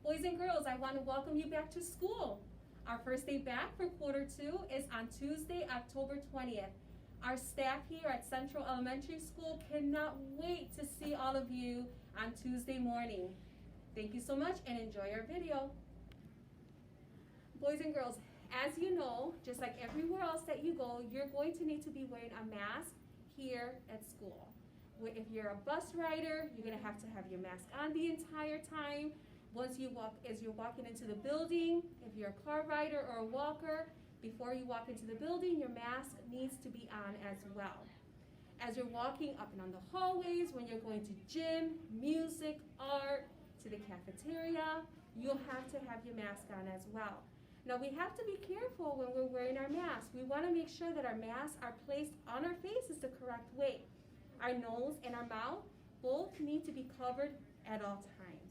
Boys and girls, I want to welcome you back to school. Our first day back for quarter 2 is on Tuesday, October 20th. Our staff here at Central Elementary School cannot wait to see all of you on Tuesday morning. Thank you so much and enjoy our video. Boys and girls, as you know, just like everywhere else that you go, you're going to need to be wearing a mask here at school. If you're a bus rider, you're going to have your mask on the entire time. As you're walking into the building, if you're a car rider or a walker, before you walk into the building, your mask needs to be on as well. As you're walking up and down the hallways, when you're going to gym, music, art, to the cafeteria, you'll have to have your mask on as well. Now we have to be careful when we're wearing our masks. We want to make sure that our masks are placed on our faces the correct way. Our nose and our mouth both need to be covered at all times.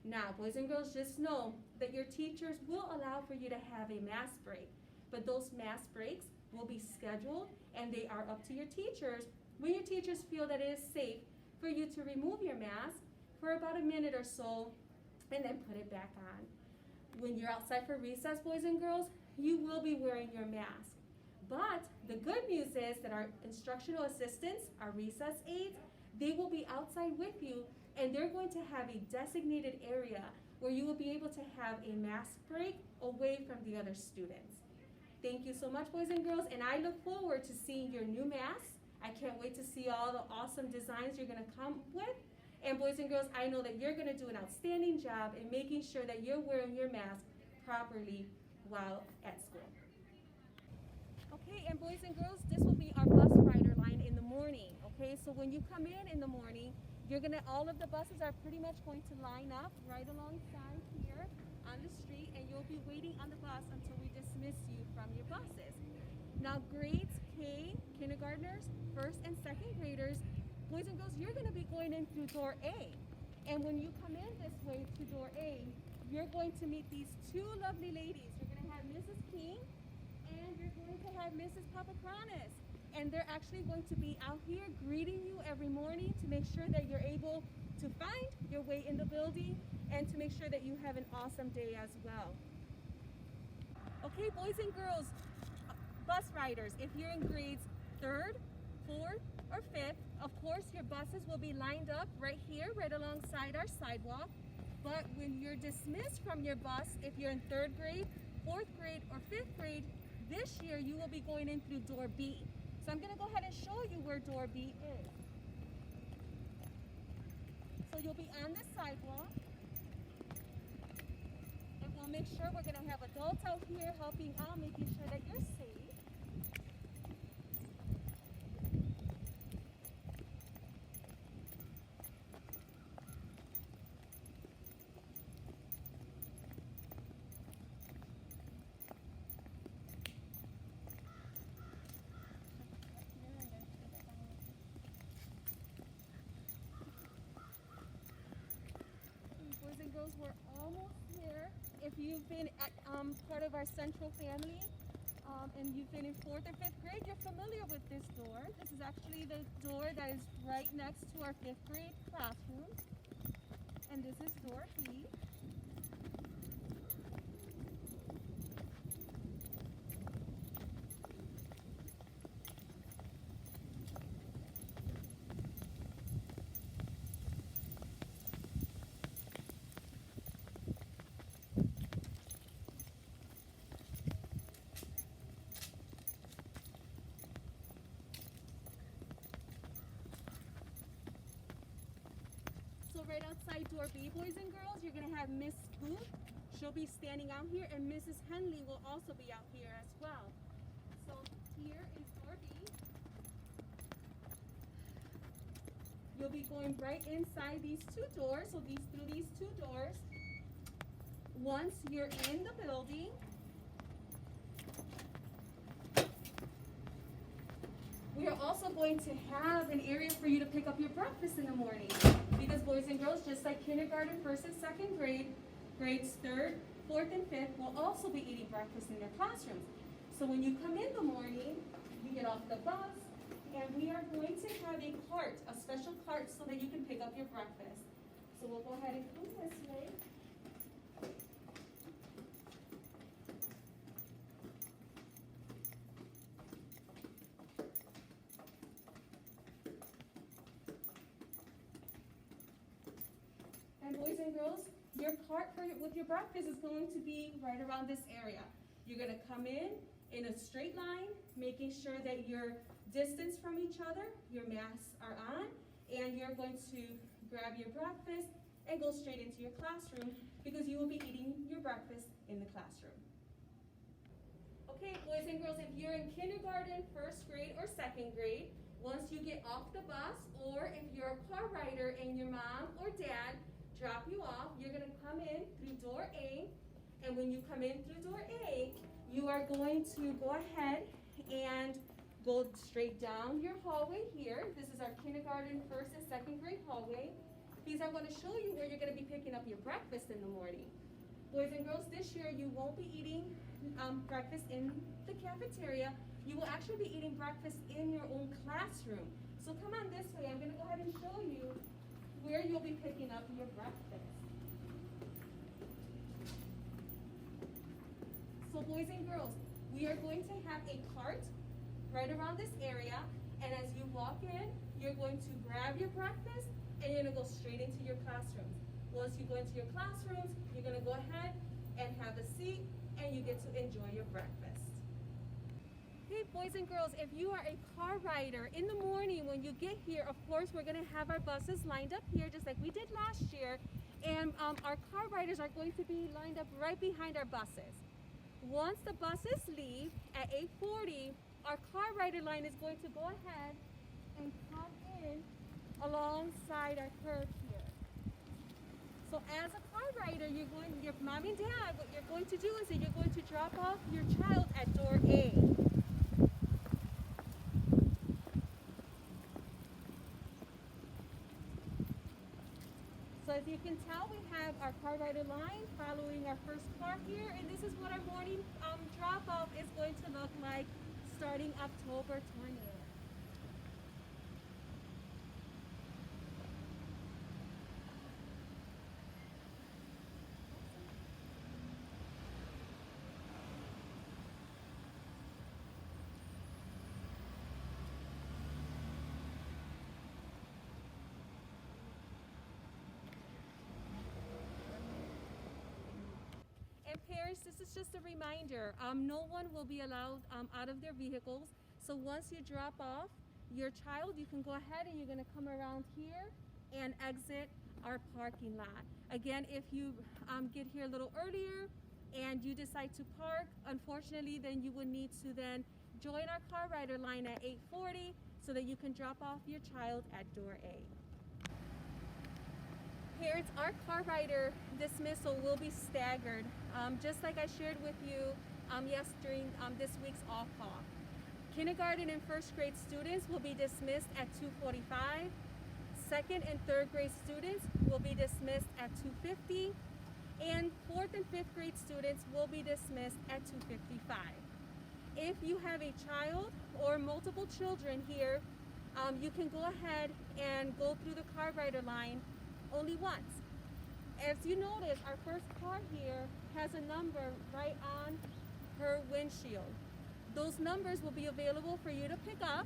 Now, boys and girls, just know that your teachers will allow for you to have a mask break, but those mask breaks will be scheduled and they are up to your teachers. When your teachers feel that it is safe for you to remove your mask for about a minute or so and then put it back on. When you're outside for recess, boys and girls, you will be wearing your mask. But the good news is that our instructional assistants, our recess aides, they will be outside with you and they're going to have a designated area where you will be able to have a mask break away from the other students. Thank you so much, boys and girls, and I look forward to seeing your new masks. I can't wait to see all the awesome designs you're going to come with. And boys and girls, I know that you're going to do an outstanding job in making sure that you're wearing your mask properly while at school. Okay, and boys and girls, this will be our bus rider line in the morning. Okay, so when you come in the morning, all of the buses are pretty much going to line up right alongside here on the street, and you'll be waiting on the bus until we dismiss you from your buses. Now, grades K, kindergartners, first and second graders, boys and girls, you're going to be going in through door A. And when you come in this way to door A, you're going to meet these two lovely ladies. You're going to have Mrs. King and you're going to have Mrs. Papakranis. And they're actually going to be out here greeting you every morning to make sure that you're able to find your way in the building and to make sure that you have an awesome day as well. Okay, boys and girls, bus riders, if you're in grades 3rd, 4th, or 5th, of course your buses will be lined up right here, right alongside our sidewalk. But when you're dismissed from your bus, if you're in 3rd grade, 4th grade, or 5th grade, this year you will be going in through door B. So I'm going to go ahead and show you where door B is. So you'll be on this sidewalk. And we'll make sure we're going to have adults out here helping out, making sure that you're safe. Boys and girls, we're almost here. If you've been at part of our Central family and you've been in 4th or 5th grade, you're familiar with this door. This is actually the door that is right next to our 5th grade classroom. And this is door B. Right outside door B, boys and girls, you're going to have Miss Booth. She'll be standing out here, and Mrs. Henley will also be out here as well. So here is door B. You'll be going right inside these two doors, so through these two doors. Once you're in the building, we are also going to have an area for you to pick up your breakfast in the morning. Because boys and girls, just like kindergarten, 1st and 2nd grade, grades 3rd, 4th, and 5th will also be eating breakfast in their classrooms. So when you come in the morning, you get off the bus, and we are going to have a cart, a special cart, so that you can pick up your breakfast. So we'll go ahead and come this way. And boys and girls, your cart with your breakfast is going to be right around this area. You're going to come in a straight line, making sure that you're distance from each other, your masks are on, and you're going to grab your breakfast and go straight into your classroom because you will be eating your breakfast in the classroom. Okay, boys and girls, if you're in kindergarten, first grade, or second grade, once you get off the bus, or if you're a car rider and your mom or dad drop you off, you're going to come in through door A, and when you come in through door A, you are going to go ahead and go straight down your hallway here. This is our kindergarten, first and second grade hallway. These are going to show you where you're going to be picking up your breakfast in the morning. Boys and girls, this year you won't be eating breakfast in the cafeteria. You will actually be eating breakfast in your own classroom. So come on this way. I'm going to go ahead and show you where you'll be picking up your breakfast. So boys and girls, we are going to have a cart right around this area, and as you walk in, you're going to grab your breakfast and you're going to go straight into your classrooms. Once you go into your classrooms, you're going to go ahead and have a seat and you get to enjoy your breakfast. Hey boys and girls, if you are a car rider, in the morning when you get here, of course we're going to have our buses lined up here just like we did last year, and our car riders are going to be lined up right behind our buses. Once the buses leave at 8:40, our car rider line is going to go ahead and come in alongside our curb here. So as a car rider, your mom and dad, what you're going to do is that you're going to drop off your child at door A. So as you can tell, we have our car rider line following our first car here, and this is what our morning drop-off is going to look like starting October 20th. And parents, this is just a reminder, no one will be allowed out of their vehicles. So once you drop off your child, you can go ahead and you're going to come around here and exit our parking lot. Again, if you get here a little earlier and you decide to park, unfortunately, then you would need to then join our car rider line at 8:40 so that you can drop off your child at door A. Parents, our car rider dismissal will be staggered, just like I shared with you during this week's off call. Kindergarten and first grade students will be dismissed at 2:45. Second and third grade students will be dismissed at 2:50. And fourth and fifth grade students will be dismissed at 2:55. If you have a child or multiple children here, you can go ahead and go through the car rider line only once. As you notice, our first car here has a number right on her windshield. Those numbers will be available for you to pick up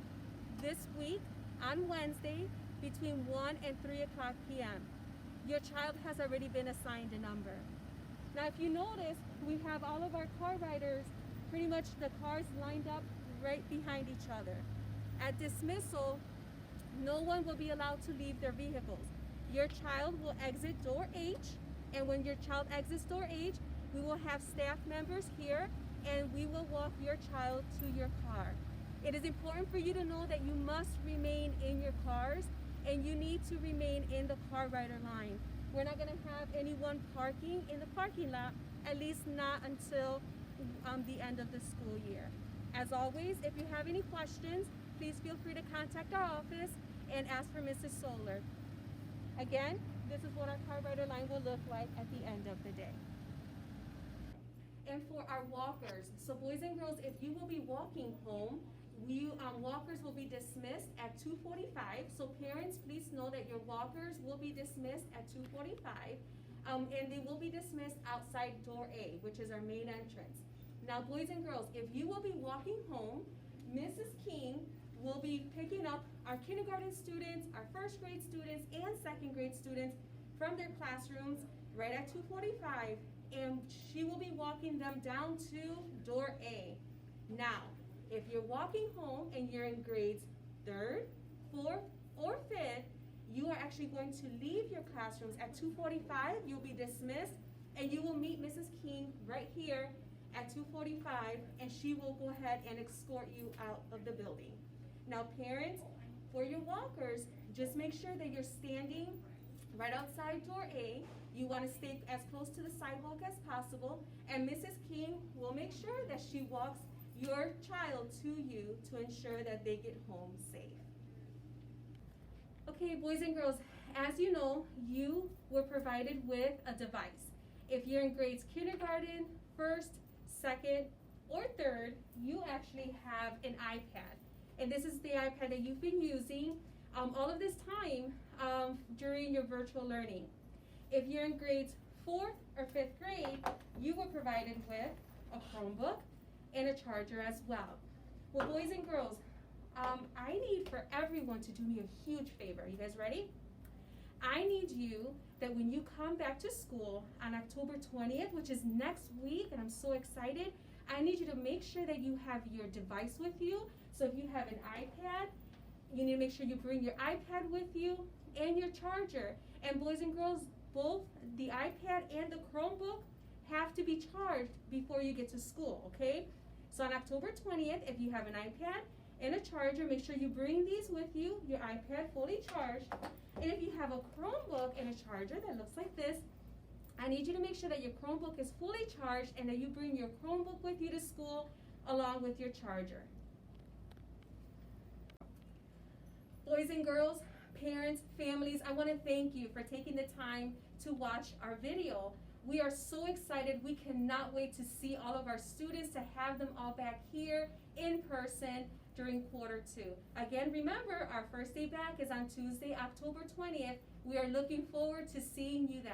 this week on Wednesday between 1 and 3 o'clock p.m. Your child has already been assigned a number. Now, if you notice, we have all of our car riders, pretty much the cars lined up right behind each other. At dismissal, no one will be allowed to leave their vehicles. Your child will exit door H, and when your child exits door H, we will have staff members here, and we will walk your child to your car. It is important for you to know that you must remain in your cars, and you need to remain in the car rider line. We're not going to have anyone parking in the parking lot, at least not until the end of the school year. As always, if you have any questions, please feel free to contact our office and ask for Mrs. Solar. Again, this is what our car rider line will look like at the end of the day. And for our walkers, so boys and girls, if you will be walking home, walkers will be dismissed at 2:45. So parents, please know that your walkers will be dismissed at 2:45, and they will be dismissed outside door A, which is our main entrance. Now, boys and girls, if you will be walking home, Mrs. King will be picking up our kindergarten students, our first grade students, and second grade students from their classrooms right at 2:45, and she will be walking them down to door A. Now, if you're walking home and you're in grades 3rd, 4th, or 5th, you are actually going to leave your classrooms at 2:45. You'll be dismissed, and you will meet Mrs. King right here at 2:45, and she will go ahead and escort you out of the building. Now, parents, for your walkers, just make sure that you're standing right outside door A. You want to stay as close to the sidewalk as possible, and Mrs. King will make sure that she walks your child to you to ensure that they get home safe. Okay, boys and girls, as you know, you were provided with a device. If you're in grades kindergarten, 1st, 2nd, or 3rd, you actually have an iPad. And this is the iPad that you've been using all of this time during your virtual learning. If you're in grades 4th or 5th grade, you were provided with a Chromebook and a charger as well. Well, boys and girls, I need for everyone to do me a huge favor. You guys ready? I need you that when you come back to school on October 20th, which is next week, and I'm so excited, I need you to make sure that you have your device with you. So if you have an iPad, you need to make sure you bring your iPad with you and your charger. And boys and girls, both the iPad and the Chromebook have to be charged before you get to school, okay? So on October 20th, if you have an iPad and a charger, make sure you bring these with you, your iPad fully charged. And if you have a Chromebook and a charger that looks like this, I need you to make sure that your Chromebook is fully charged and that you bring your Chromebook with you to school along with your charger. Boys and girls, parents, families, I want to thank you for taking the time to watch our video. We are so excited. We cannot wait to see all of our students, to have them all back here in person during quarter 2. Again, remember, our first day back is on Tuesday, October 20th. We are looking forward to seeing you then.